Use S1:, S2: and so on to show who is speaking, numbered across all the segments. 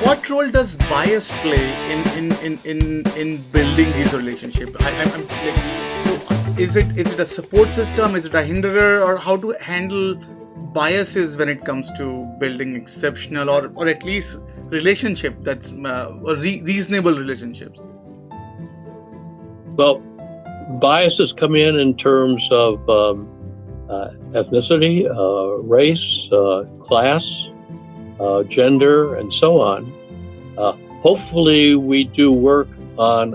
S1: what role does bias play in building these relationships? I'm like, so is it a support system? Is it a hinderer, or how to handle biases when it comes to building exceptional or at least relationship that's reasonable relationships?
S2: Well, biases come in terms of ethnicity, race, class, gender, and so on. Hopefully, we do work on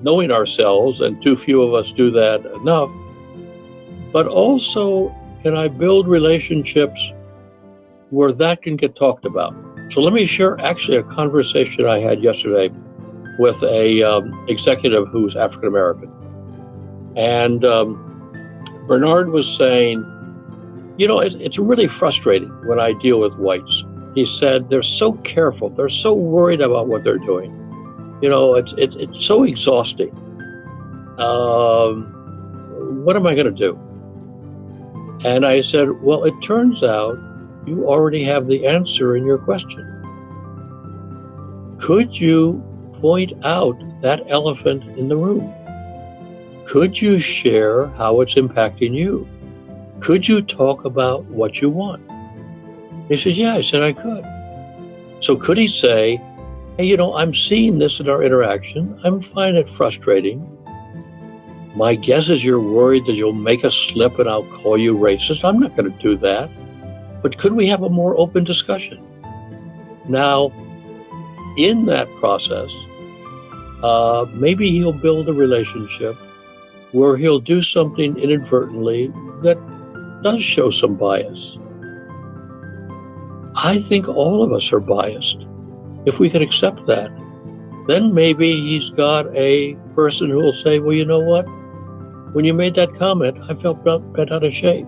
S2: knowing ourselves, and too few of us do that enough. But also, can I build relationships where that can get talked about? So let me share actually a conversation I had yesterday with a executive who's African American. And Bernard was saying, it's really frustrating when I deal with whites. He said they're so careful, they're so worried about what they're doing. It's so exhausting. What am I going to do? And I said, well, it turns out you already have the answer in your question. Could you point out that elephant in the room? Could you share how it's impacting you? Could you talk about what you want? He said, yeah. I said, I could. So could he say, hey, I'm seeing this in our interaction. I'm finding it frustrating. My guess is you're worried that you'll make a slip and I'll call you racist. I'm not going to do that. But could we have a more open discussion? Now, in that process, maybe he'll build a relationship where he'll do something inadvertently that does show some bias. I think all of us are biased. If we could accept that, then maybe he's got a person who will say, well, you know what? When you made that comment, I felt bent out of shape.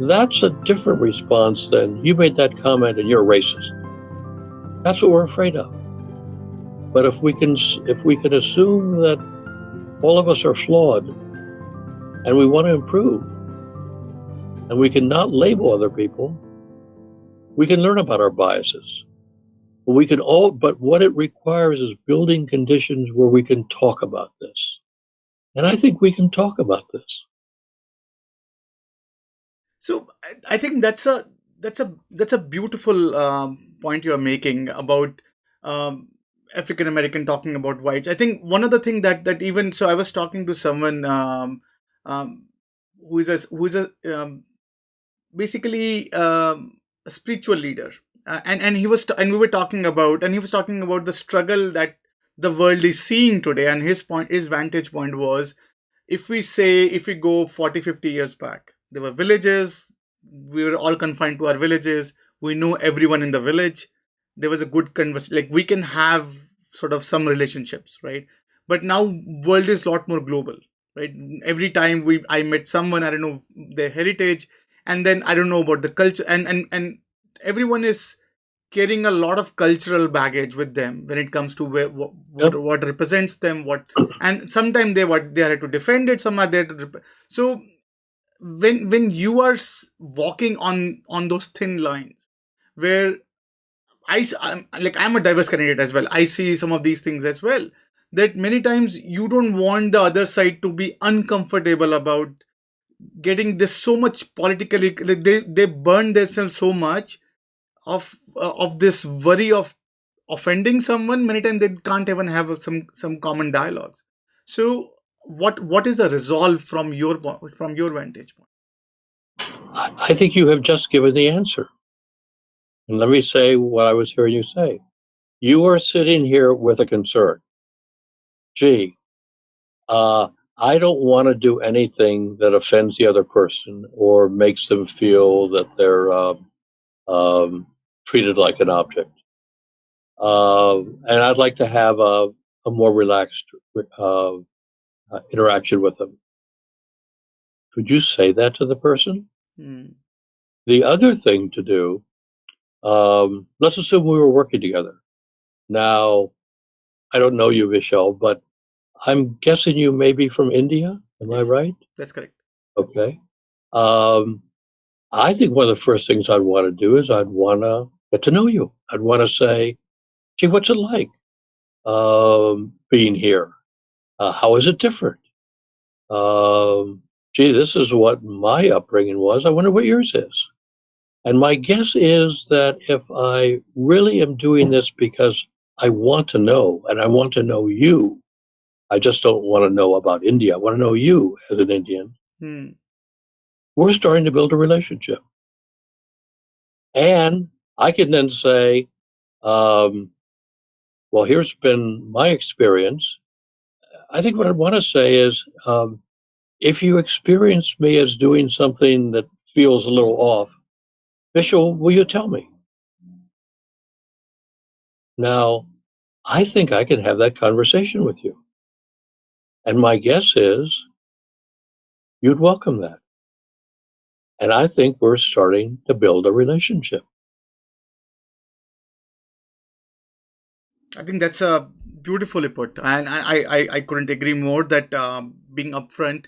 S2: That's a different response than you made that comment and you're racist. That's what we're afraid of. But if we can assume that all of us are flawed and we want to improve, and we cannot label other people, we can learn about our biases. But what it requires is building conditions where we can talk about this. And I think we can talk about this.
S1: So I think that's a beautiful point you are making about African American talking about whites. I think one other thing that even so, I was talking to someone who is a basically a spiritual leader, and we were talking about, and he was talking about the struggle that the world is seeing today, and his vantage point was, if we go 40-50 years back, there were villages, we were all confined to our villages, we know everyone in the village, there was a good conversation, like we can have sort of some relationships, right? But now world is a lot more global, right? Every time I met someone, I don't know their heritage, and then I don't know about the culture, and everyone is carrying a lot of cultural baggage with them when it comes to what represents them, and sometimes they are to defend it, some are there to so when you are walking on those thin lines, where I'm a diverse candidate as well, I see some of these things as well, that many times you don't want the other side to be uncomfortable about getting this so much politically, like they burn themselves so much of this worry of offending someone. Many times they can't even have some common dialogues. So what is the resolve from your vantage point?
S2: I think you have just given the answer. And let me say what I was hearing you say. You are sitting here with a concern. Gee, I don't want to do anything that offends the other person or makes them feel that they're treated like an object. And I'd like to have a more relaxed interaction with them. Could you say that to the person? The other thing to do, let's assume we were working together. Now, I don't know you, Vishal, but I'm guessing you may be from India. Am I right?
S1: That's correct.
S2: Okay. I think one of the first things I'd want to do is I'd want to get to know you. I'd want to say, gee, what's it like being here? How is it different? Gee, this is what my upbringing was. I wonder what yours is. And my guess is that if I really am doing this because I want to know and I want to know you, I just don't want to know about India. I want to know you as an Indian.
S1: Hmm.
S2: We're starting to build a relationship. And I can then say, um, well, here's been my experience. I think what I want to say is if you experience me as doing something that feels a little off, Vishal, will you tell me? Now, I think I can have that conversation with you. And my guess is you'd welcome that. And I think we're starting to build a relationship.
S1: I think that's a beautifully put, and I couldn't agree more that being upfront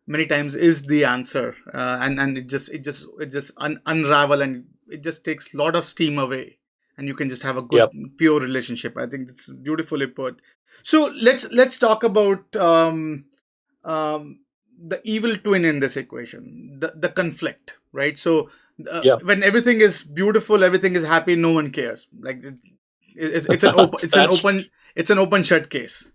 S1: many times is the answer, and it just unravel, and it just takes a lot of steam away, and you can just have a good
S2: Yep.
S1: pure relationship. I think that's beautifully put. So let's talk about um, the evil twin in this equation, the conflict, right? So
S2: Yep.
S1: when everything is beautiful, everything is happy, no one cares. Like it's an open,
S2: That's,
S1: it's an open shut case.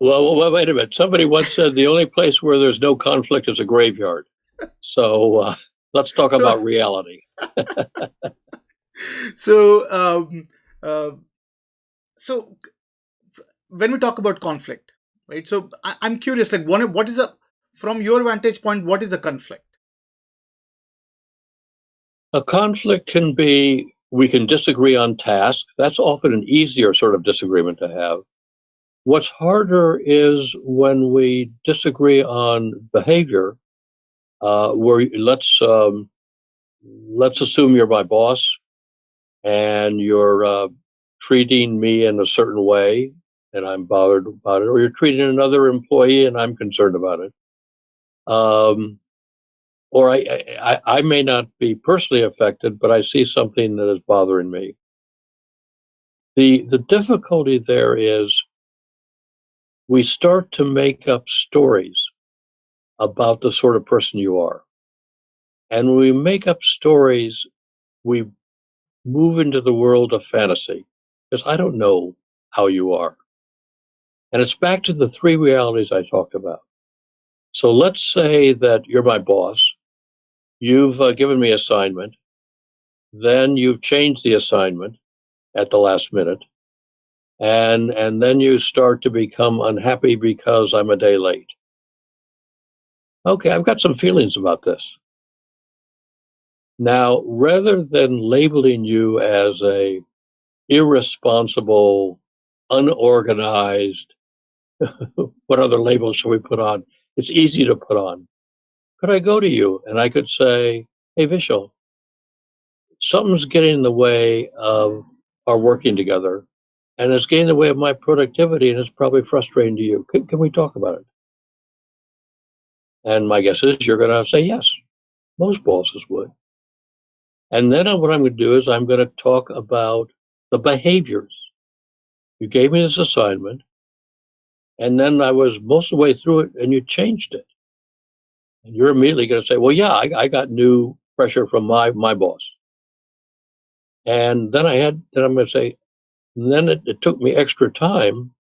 S2: well, wait a minute. Somebody once said the only place where there's no conflict is a graveyard. So let's talk
S1: So
S2: about reality.
S1: so uh, so when we talk about conflict, right? So I'm curious, like what is a from your vantage point, what is a conflict?
S2: A conflict can be we can disagree on tasks. That's often an easier sort of disagreement to have. What's harder is when we disagree on behavior. Where let's assume you're my boss and you're treating me in a certain way, and I'm bothered about it, or you're treating another employee and I'm concerned about it. Or I may not be personally affected, but I see something that is bothering me. The difficulty there is we start to make up stories about the sort of person you are. And when we make up stories, we move into the world of fantasy because I don't know how you are. And it's back to the three realities I talked about. So let's say that you're my boss. You've given me assignment. Then you've changed the assignment at the last minute. And then you start to become unhappy because I'm a day late. Okay, I've got some feelings about this. Now, rather than labeling you as a irresponsible, unorganized, what other labels should we put on? It's easy to put on. Could I go to you and I could say, hey, Vishal, something's getting in the way of our working together and it's getting in the way of my productivity and it's probably frustrating to you. Can we talk about it? And my guess is you're going to say yes. Most bosses would. And then what I'm going to do is I'm going to talk about the behaviors. You gave me this assignment, and then I was most of the way through it, and you changed it. And you're immediately going to say, well, yeah, I got new pressure from my boss. And then I'm going to say, then it took me extra time.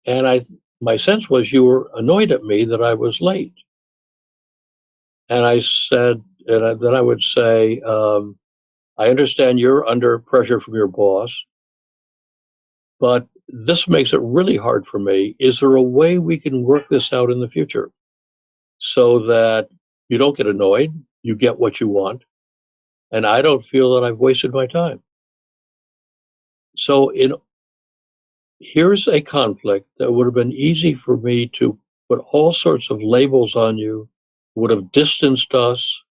S2: And my sense was you were annoyed at me that I was late. And I said, then I would say, I understand you're under pressure from your boss, but this makes it really hard for me. Is there a way we can work this out in the future so that you don't get annoyed, you get what you want, and I don't feel that I've wasted my time? So here's a conflict that would have been easy for me to put all sorts of labels on you, would have distanced us,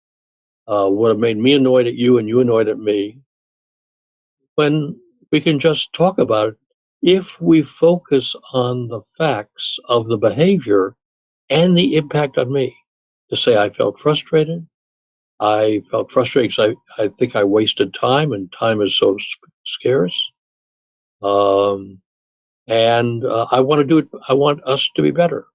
S2: would have made me annoyed at you and you annoyed at me, when we can just talk about it if we focus on the facts of the behavior and the impact on me. To say I felt frustrated, I felt frustrated because I think I wasted time, and time is so scarce. Um, and I want to do it. I want us to be better.